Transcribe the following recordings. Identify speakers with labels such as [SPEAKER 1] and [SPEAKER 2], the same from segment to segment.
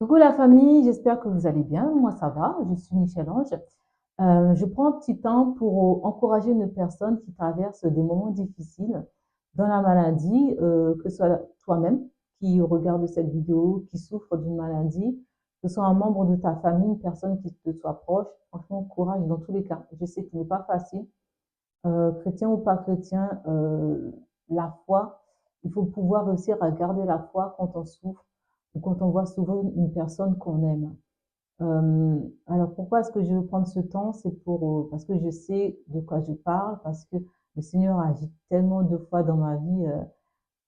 [SPEAKER 1] Coucou la famille, j'espère que vous allez bien. Moi, ça va. Je suis Michel-Ange. Je prends un petit temps pour encourager une personne qui traverse des moments difficiles dans la maladie, que ce soit toi-même qui regarde cette vidéo, qui souffre d'une maladie, que ce soit un membre de ta famille, une personne qui te soit proche. Franchement, courage dans tous les cas. Je sais que ce n'est pas facile. Chrétien ou pas chrétien, la foi, il faut pouvoir réussir à garder la foi quand on souffre ou quand on voit souvent une personne qu'on aime. Alors pourquoi est-ce que je veux prendre ce temps? C'est parce que je sais de quoi je parle, parce que le Seigneur a agi tellement de fois dans ma vie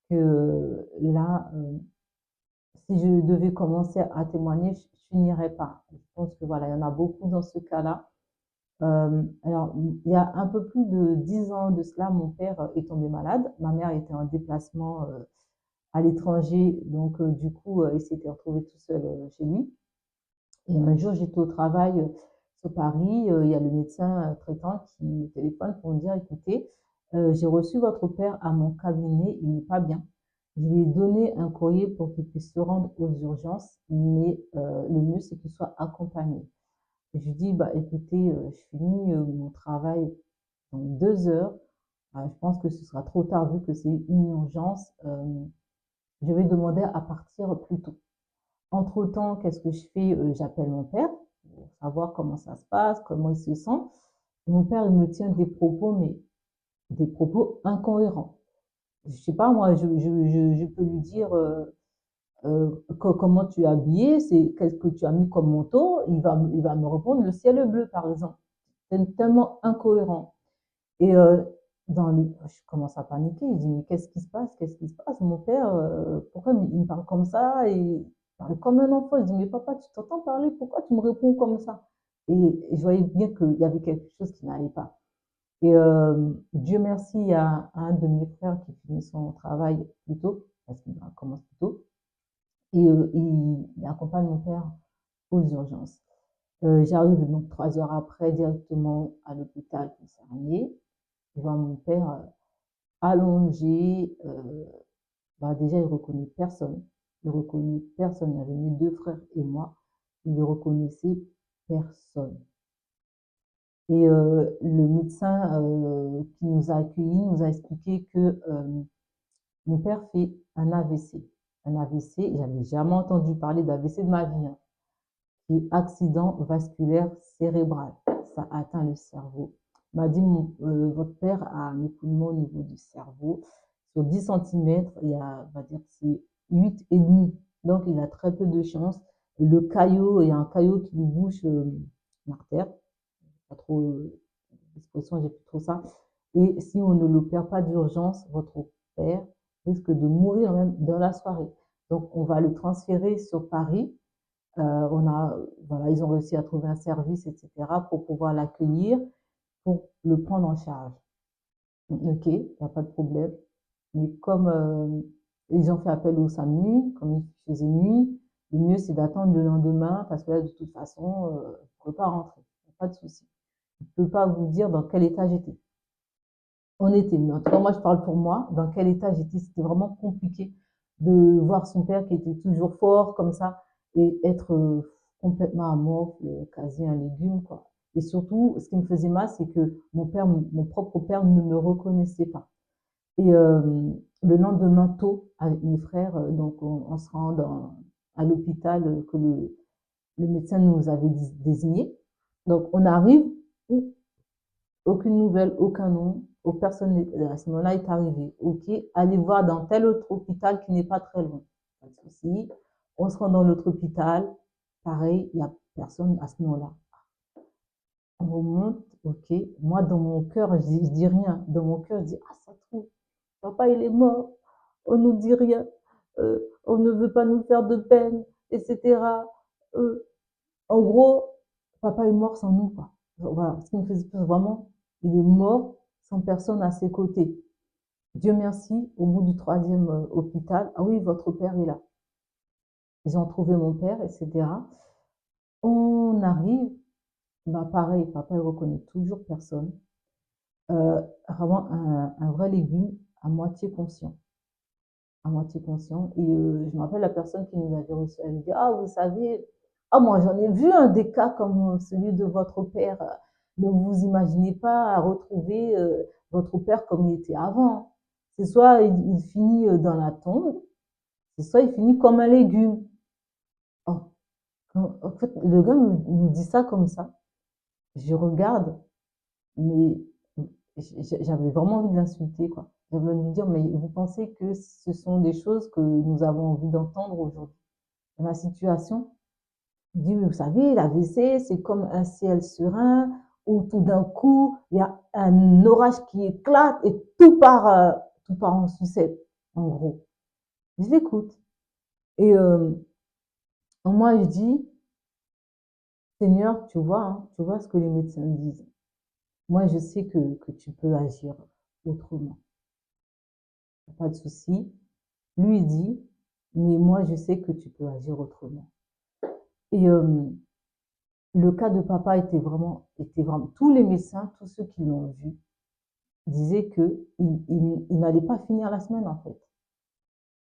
[SPEAKER 1] que là, si je devais commencer à témoigner, je finirais pas. Je pense que voilà, il y en a beaucoup dans ce cas-là. Alors, il y a un peu plus de 10 ans de cela, mon père est tombé malade. Ma mère était en déplacement à l'étranger, donc du coup, il s'était retrouvé tout seul chez lui. Et un jour, j'étais au travail sur Paris. Il y a le médecin traitant qui me téléphone pour me dire, écoutez, j'ai reçu votre père à mon cabinet, il n'est pas bien. Je lui ai donné un courrier pour qu'il puisse se rendre aux urgences, mais le mieux, c'est qu'il soit accompagné. Et je lui dis, bah, écoutez, je finis mon travail dans 2 heures. Je pense que ce sera trop tard vu que c'est une urgence. Je vais demander à partir plus tôt. Entre-temps, qu'est-ce que je fais? J'appelle mon père pour savoir comment ça se passe, comment il se sent. Mon père, il me tient des propos, mais des propos incohérents. Je sais pas, moi, je peux lui dire comment tu es habillé, c'est qu'est-ce que tu as mis comme manteau. Il va me répondre le ciel est bleu, par exemple. C'est tellement incohérent. Et je commence à paniquer. Il dit, mais qu'est-ce qui se passe? Qu'est-ce qui se passe? Mon père, pourquoi il me parle comme ça? Et il parle comme un enfant. Je dis, mais papa, tu t'entends parler? Pourquoi tu me réponds comme ça? Et je voyais bien qu'il y avait quelque chose qui n'allait pas. Et Dieu merci, il y a un de mes frères qui finit son travail plus tôt, parce qu'il commence plus tôt, et il accompagne mon père aux urgences. J'arrive donc 3 heures après directement à l'hôpital concerné. Je vois mon père allongé. Bah déjà, il reconnaît personne. Il reconnaît personne. Il y avait mes deux frères et moi. Il ne reconnaissait personne. Et le médecin qui nous a accueillis nous a expliqué que mon père fait un AVC. Un AVC, j'avais jamais entendu parler d'AVC de ma vie, hein, qui est accident vasculaire cérébral. Ça atteint le cerveau. Il m'a dit, votre père a un écoulement au niveau du cerveau. Sur 10 centimètres, il y a, on va dire, c'est 8,5. Donc, il a très peu de chance. Et le caillot, il y a un caillot qui lui bouche l'artère. Pas trop l'expression, j'ai plus trop ça. Et si on ne l'opère pas d'urgence, votre père risque de mourir même dans la soirée. Donc, on va le transférer sur Paris. Voilà, ils ont réussi à trouver un service, etc., pour pouvoir l'accueillir, pour le prendre en charge. Ok, il n'y a pas de problème. Mais comme ils ont fait appel au SAMU, comme il faisait nuit, le mieux c'est d'attendre le lendemain parce que là, de toute façon, je ne peux pas rentrer. Il n'y a pas de souci. Je ne peux pas vous dire dans quel état j'étais. On était, mais en tout cas, moi, je parle pour moi. Dans quel état j'étais, c'était vraiment compliqué de voir son père qui était toujours fort comme ça et être complètement amorphe, quasi un légume, quoi. Et surtout, ce qui me faisait mal, c'est que mon propre père ne me reconnaissait pas. Et le lendemain tôt, avec mes frères, donc on se rend à l'hôpital que le médecin nous avait désigné. Donc on arrive, aucune nouvelle, aucun nom, personne à ce moment-là est arrivé. Ok, allez voir dans tel autre hôpital qui n'est pas très loin. Pas de souci. On se rend dans l'autre hôpital, pareil, il n'y a personne à ce moment-là. On remonte, ok. Moi, dans mon cœur, je dis rien. Dans mon cœur, je dis, ah, ça trouve, papa, il est mort. On nous dit rien. On ne veut pas nous faire de peine, etc. Euh, En gros, papa est mort sans nous, quoi. Voilà, ce qui me faisait peur, vraiment, il est mort sans personne à ses côtés. Dieu merci, au bout du troisième hôpital, ah oui, votre père est là. Ils ont trouvé mon père, etc. On arrive, bah pareil, papa ne reconnaît toujours personne. Vraiment un vrai légume à moitié conscient. à moitié conscient. Et je me rappelle la personne qui nous avait reçu, elle me dit, ah, vous savez, ah, moi j'en ai vu un des cas comme celui de votre père. Ne vous imaginez pas retrouver votre père comme il était avant. C'est soit il finit dans la tombe, c'est soit il finit comme un légume. Oh, en fait, le gars me dit ça comme ça. Je regarde, mais j'avais vraiment envie de l'insulter, quoi. J'avais envie de lui dire, mais vous pensez que ce sont des choses que nous avons envie d'entendre aujourd'hui? Dans la situation, il dit, vous savez, l'AVC, c'est comme un ciel serein où tout d'un coup, il y a un orage qui éclate et tout part en sucette, en gros. Je l'écoute. Et moi, je dis, Seigneur, tu vois ce que les médecins disent. Moi, je sais que tu peux agir autrement. Pas de souci. Lui, il dit, mais moi, je sais que tu peux agir autrement. Et le cas de papa était vraiment, tous les médecins, tous ceux qui l'ont vu, disaient que il n'allait pas finir la semaine, en fait.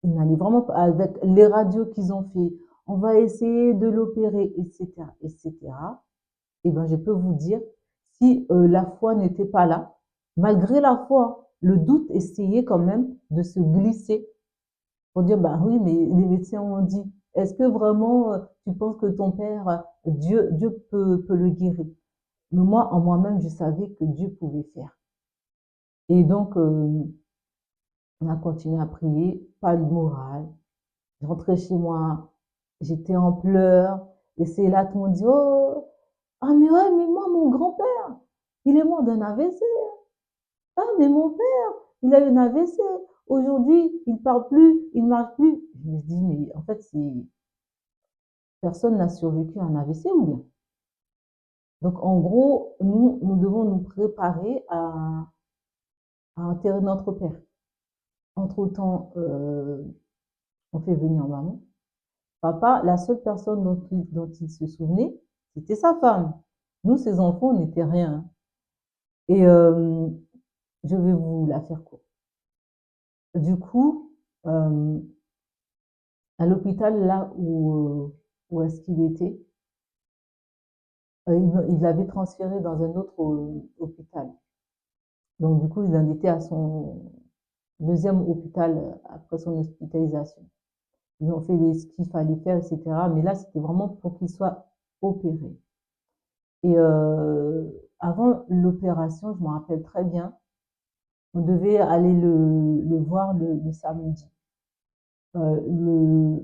[SPEAKER 1] Il n'allait vraiment pas, avec les radios qu'ils ont fait, on va essayer de l'opérer, etc., etc. Et ben, je peux vous dire, si la foi n'était pas là, malgré la foi, le doute essayait quand même de se glisser pour dire, bah oui, mais les médecins ont dit, est-ce que vraiment tu penses que ton père, Dieu peut le guérir? Mais moi, en moi-même, je savais que Dieu pouvait faire. Et donc, on a continué à prier, pas de morale. Je rentrais chez moi, j'étais en pleurs, et c'est là tout le monde dit, oh, ah mais ouais, mais moi, mon grand-père, il est mort d'un AVC. Ah, mais mon père, il a eu un AVC. Aujourd'hui, il parle plus, il marche plus. Je me dis, mais en fait, c'est personne n'a survécu à un AVC ou bien. Donc, en gros, nous devons nous préparer à enterrer notre père. Entre-temps, on fait venir maman. Papa, la seule personne dont il se souvenait, c'était sa femme. Nous, ses enfants, on n'était rien. Et je vais vous la faire courte. Du coup, à l'hôpital, là où est-ce qu'il était, il l'avait transféré dans un autre hôpital. Donc, du coup, il en était à son deuxième hôpital après son hospitalisation. Ils ont fait ce qu'il fallait faire, etc. Mais là, c'était vraiment pour qu'il soit opéré. Et avant l'opération, je me rappelle très bien, on devait aller le voir le samedi. Le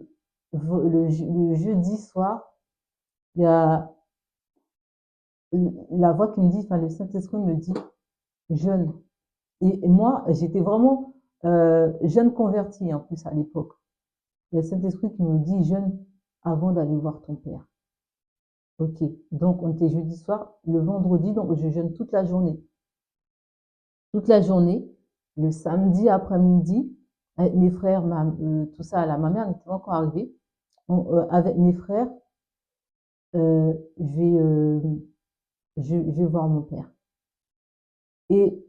[SPEAKER 1] jeudi soir, il y a la voix qui me dit, enfin le Saint-Esprit me dit, jeûne. Et moi, j'étais vraiment jeune convertie en plus à l'époque. Il y a le Saint-Esprit qui me dit, jeûne avant d'aller voir ton père. Ok, donc on était jeudi soir, le vendredi, donc je jeûne toute la journée. Toute la journée, le samedi après-midi, avec mes frères, tout ça, là, ma mère n'était pas encore arrivée. Avec mes frères, euh, je vais, euh, je vais voir mon père. Et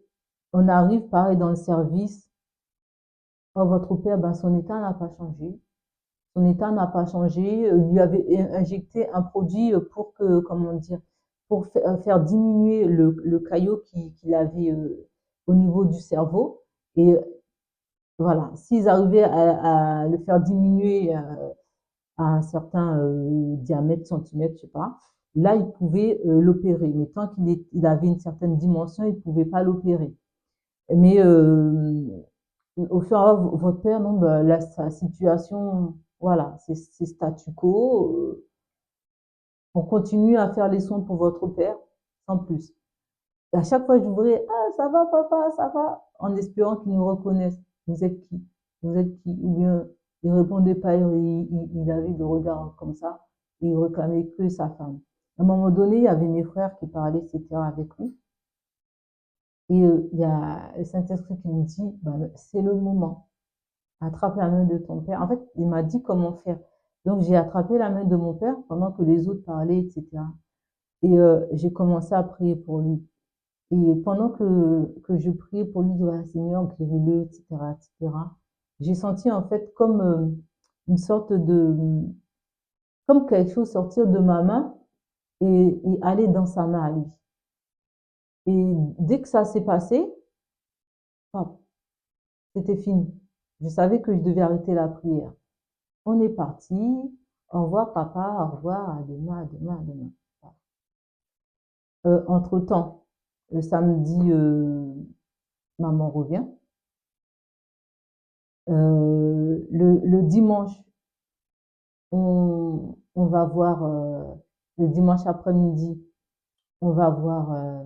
[SPEAKER 1] on arrive, pareil, dans le service. Oh, votre père, ben, son état n'a pas changé. Son état n'a pas changé. Il lui avait injecté un produit pour que, comment dire, pour faire diminuer le caillot qu'il avait au niveau du cerveau. Et voilà, s'ils arrivaient à le faire diminuer à un certain diamètre, centimètre, je sais pas, là, ils pouvaient l'opérer. Mais tant il avait une certaine dimension, ils ne pouvaient pas l'opérer. Mais au fur et à mesure, votre père, non, bah, là, sa situation, voilà, c'est statu quo. On continue à faire les soins pour votre père, sans plus. Et à chaque fois, j'ouvrais, ah, ça va, papa, ça va, en espérant qu'il nous reconnaisse. Vous êtes qui? Vous êtes qui? Ou bien, il répondait pas, il avait le regard comme ça, et il réclamait que sa femme. À un moment donné, il y avait mes frères qui parlaient, etc., avec lui. Et il y a le Saint-Esprit qui me dit, ben, c'est le moment. Attrape la main de ton père. En fait, il m'a dit comment faire. Donc, j'ai attrapé la main de mon père pendant que les autres parlaient, etc. Et j'ai commencé à prier pour lui. Et pendant que je priais pour lui, voilà, Seigneur, guéris-le, etc., etc., j'ai senti en fait comme une sorte de, comme quelque chose sortir de ma main et aller dans sa main à lui. Et dès que ça s'est passé, hop, c'était fini. Je savais que je devais arrêter la prière. On est parti. Au revoir, papa. Au revoir. À demain, à demain, à demain. Entre-temps, le samedi, maman revient. Le dimanche, on va voir, le dimanche après-midi, on va voir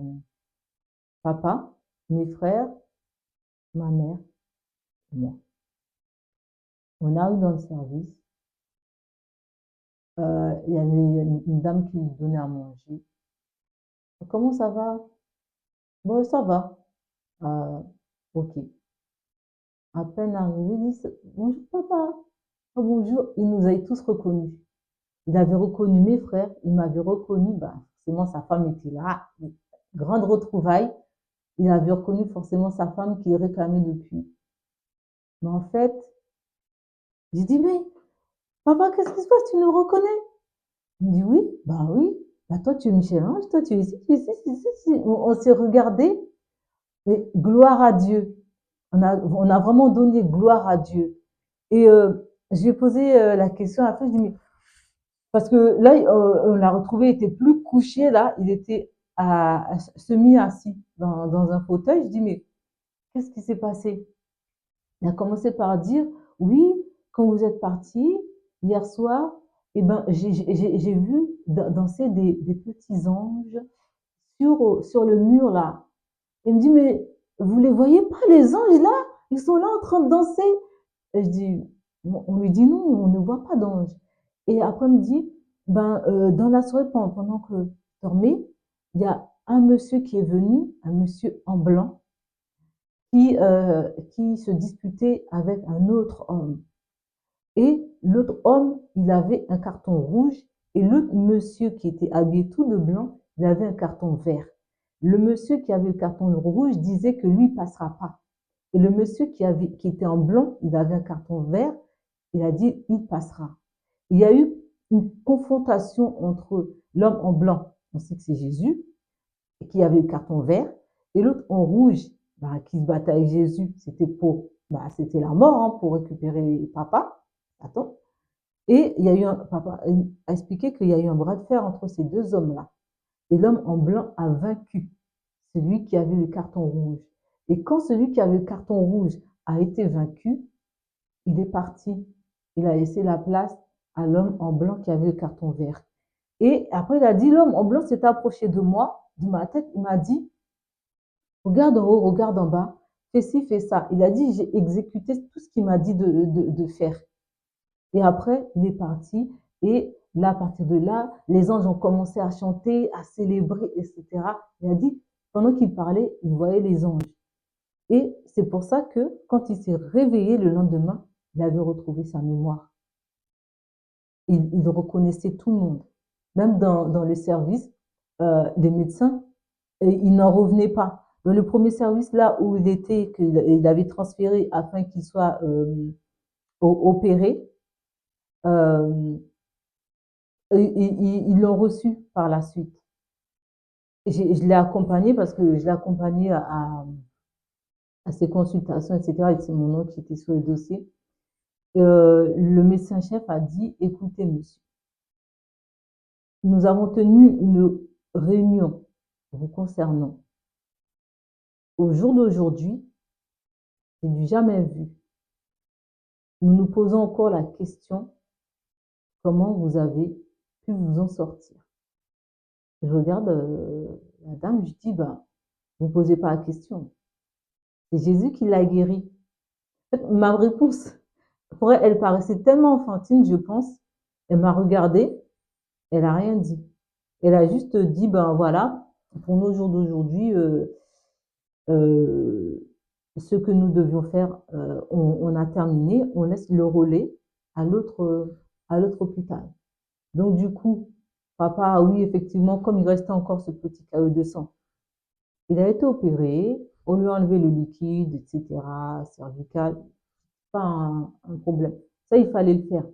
[SPEAKER 1] papa, mes frères, ma mère, moi. On arrive dans le service. Il y avait une dame qui nous donnait à manger. Comment ça va? Bon, ça va. Euh, ok. À peine arrivé, il dit bonjour papa. Ah, bonjour. Il nous avait tous reconnus. Il avait reconnu mes frères, il m'avait reconnu, bah, forcément sa femme était là. Grande retrouvaille. Il avait reconnu forcément sa femme qu'il réclamait depuis. Mais en fait, j'ai dit, mais papa, qu'est-ce qui se passe? Tu nous reconnais? Il me dit, oui. Bah, toi, tu es Michel-Ange, toi, tu es ici, tu es ici, tu es ici. On s'est regardé, mais gloire à Dieu. On a vraiment donné gloire à Dieu. Et je lui ai posé la question à la fin, je dis, mais parce que là, on l'a retrouvé, il était plus couché là, il était semi-assis dans un fauteuil. Je dis, mais qu'est-ce qui s'est passé? Il a commencé par dire, oui, quand vous êtes parti hier soir, eh ben, j'ai vu danser des petits anges sur le mur là. Il me dit, mais vous les voyez pas, les anges là? Ils sont là en train de danser. Et je dis, on lui dit non, on ne voit pas d'ange. Et après, il me dit, ben, dans la soirée, pendant que je dormais, il y a un monsieur qui est venu, un monsieur en blanc, qui se disputait avec un autre homme. Et l'autre homme, il avait un carton rouge, et l'autre monsieur qui était habillé tout de blanc, il avait un carton vert. Le monsieur qui avait le carton rouge disait que lui passera pas. Et le monsieur qui était en blanc, il avait un carton vert, il a dit, il passera. Il y a eu une confrontation entre l'homme en blanc, on sait que c'est Jésus, qui avait le carton vert, et l'autre en rouge, bah, qui se battait avec Jésus. C'était la mort, hein, pour récupérer papa. Attends. Et il y a eu papa a expliqué qu'il y a eu un bras de fer entre ces deux hommes-là. Et l'homme en blanc a vaincu celui qui avait le carton rouge. Et quand celui qui avait le carton rouge a été vaincu, il est parti. Il a laissé la place à l'homme en blanc qui avait le carton vert. Et après, il a dit, l'homme en blanc s'est approché de moi, de ma tête, il m'a dit, regarde en haut, regarde en bas, fais ci, fais ça. Il a dit, j'ai exécuté tout ce qu'il m'a dit de faire. Et après, il est parti. Et là, à partir de là, les anges ont commencé à chanter, à célébrer, etc. Il a dit, pendant qu'il parlait, il voyait les anges. Et c'est pour ça que quand il s'est réveillé le lendemain, il avait retrouvé sa mémoire. Il reconnaissait tout le monde. Même dans le service, les médecins, il n'en revenait pas. Dans le premier service, là où il était, qu'il avait transféré afin qu'il soit opéré, euh, ils l'ont reçu par la suite. Je l'ai accompagné parce que je l'ai accompagné à ses consultations, etc. Et c'est mon oncle qui était sur le dossier. Le médecin-chef a dit, écoutez, monsieur, nous avons tenu une réunion vous concernant. Au jour d'aujourd'hui, c'est du jamais vu. Nous nous posons encore la question, comment vous avez pu vous en sortir? Je regarde la dame, je dis, ben, vous ne posez pas la question. C'est Jésus qui l'a guéri. En fait, ma réponse, pour elle, elle paraissait tellement enfantine, je pense. Elle m'a regardée, elle n'a rien dit. Elle a juste dit, ben voilà, pour nos jours d'aujourd'hui, euh, ce que nous devions faire, on a terminé, on laisse le relais à l'autre hôpital. Donc du coup, papa, oui, effectivement, comme il restait encore ce petit caillot de sang, il a été opéré, on lui a enlevé le liquide, etc., cervical. pas un problème. Ça, il fallait le faire.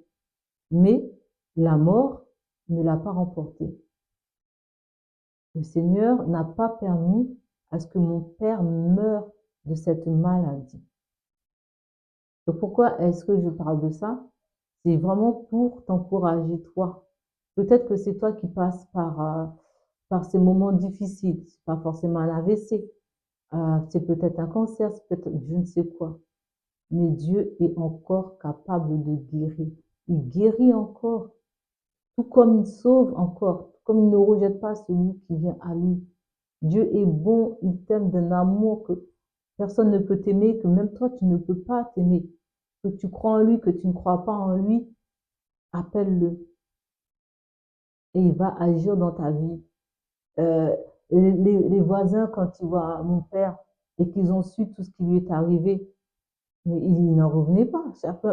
[SPEAKER 1] Mais la mort ne l'a pas remporté. Le Seigneur n'a pas permis à ce que mon père meure de cette maladie. Donc pourquoi est-ce que je parle de ça? C'est vraiment pour t'encourager, toi. Peut-être que c'est toi qui passes par ces moments difficiles. C'est pas forcément un AVC. C'est peut-être un cancer, c'est peut-être je ne sais quoi. Mais Dieu est encore capable de guérir. Il guérit encore, tout comme il sauve encore, tout comme il ne rejette pas celui qui vient à lui. Dieu est bon, il t'aime d'un amour que personne ne peut t'aimer, que même toi tu ne peux pas t'aimer. Que tu crois en lui, que tu ne crois pas en lui, appelle-le et il va agir dans ta vie. Euh, les voisins, quand ils voient mon père et qu'ils ont su tout ce qui lui est arrivé, mais il n'en revenait pas.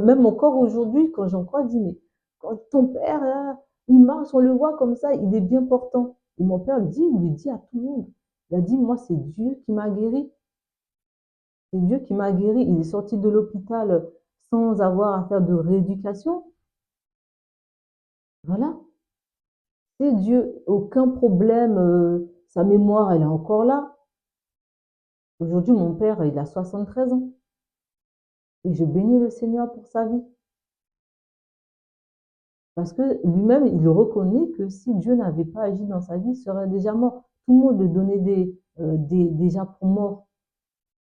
[SPEAKER 1] Même encore aujourd'hui, quand j'en crois, je dis, mais quand ton père, là, il marche, on le voit comme ça, il est bien portant. Et mon père il lui dit à tout le monde, il a dit, moi, c'est Dieu qui m'a guéri. C'est Dieu qui m'a guéri. Il est sorti de l'hôpital sans avoir à faire de rééducation. Voilà. C'est Dieu, aucun problème. Sa mémoire, elle est encore là. Aujourd'hui, mon père, il a 73 ans. Et je bénis le Seigneur pour sa vie. Parce que lui-même, il reconnaît que si Dieu n'avait pas agi dans sa vie, il serait déjà mort. Tout le monde le donnait déjà pour mort.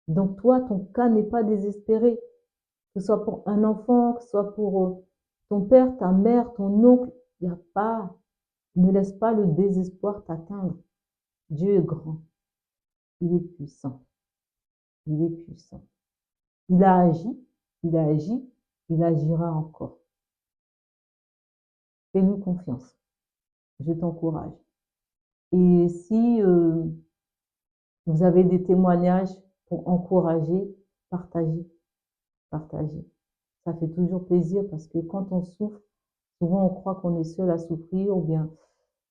[SPEAKER 1] Donc toi, ton cas n'est pas désespéré. Que ce soit pour un enfant, que ce soit pour ton père, ta mère, ton oncle, il n'y a pas, ne laisse pas le désespoir t'atteindre. Dieu est grand, il est puissant, il est puissant. Il a agi, il a agi, il agira encore. Fais-nous confiance, je t'encourage. Et si vous avez des témoignages pour encourager, partagez, partagez. Ça fait toujours plaisir parce que quand on souffre, souvent on croit qu'on est seul à souffrir ou bien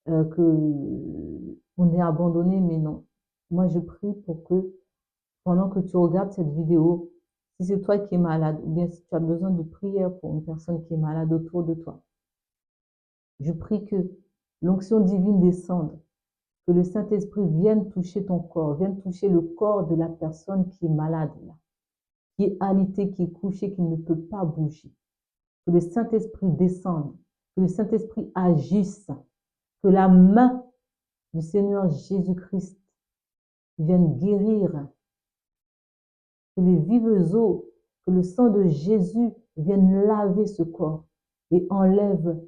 [SPEAKER 1] qu'on est abandonné, mais non. Moi, je prie pour que pendant que tu regardes cette vidéo, si c'est toi qui es malade ou bien si tu as besoin de prière pour une personne qui est malade autour de toi, je prie que l'onction divine descende, que le Saint-Esprit vienne toucher ton corps, vienne toucher le corps de la personne qui est malade, là, qui est alitée, qui est couchée, qui ne peut pas bouger. Que le Saint-Esprit descende, que le Saint-Esprit agisse, que la main du Seigneur Jésus-Christ vienne guérir, que les vives eaux, que le sang de Jésus vienne laver ce corps et enlève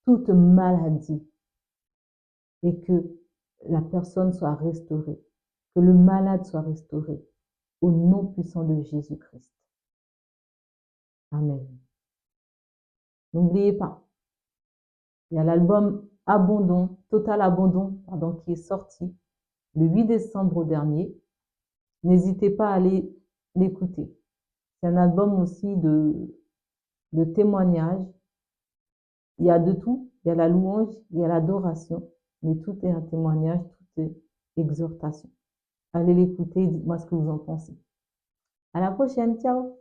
[SPEAKER 1] toute maladie et que la personne soit restaurée, que le malade soit restauré au nom puissant de Jésus-Christ. Amen. N'oubliez pas, il y a l'album Abandon, Total Abandon, pardon, qui est sorti le 8 décembre dernier. N'hésitez pas à aller l'écouter. C'est un album aussi de témoignages. Il y a de tout. Il y a la louange, il y a l'adoration, mais tout est un témoignage, tout est exhortation. Allez l'écouter, dites-moi ce que vous en pensez. À la prochaine, ciao!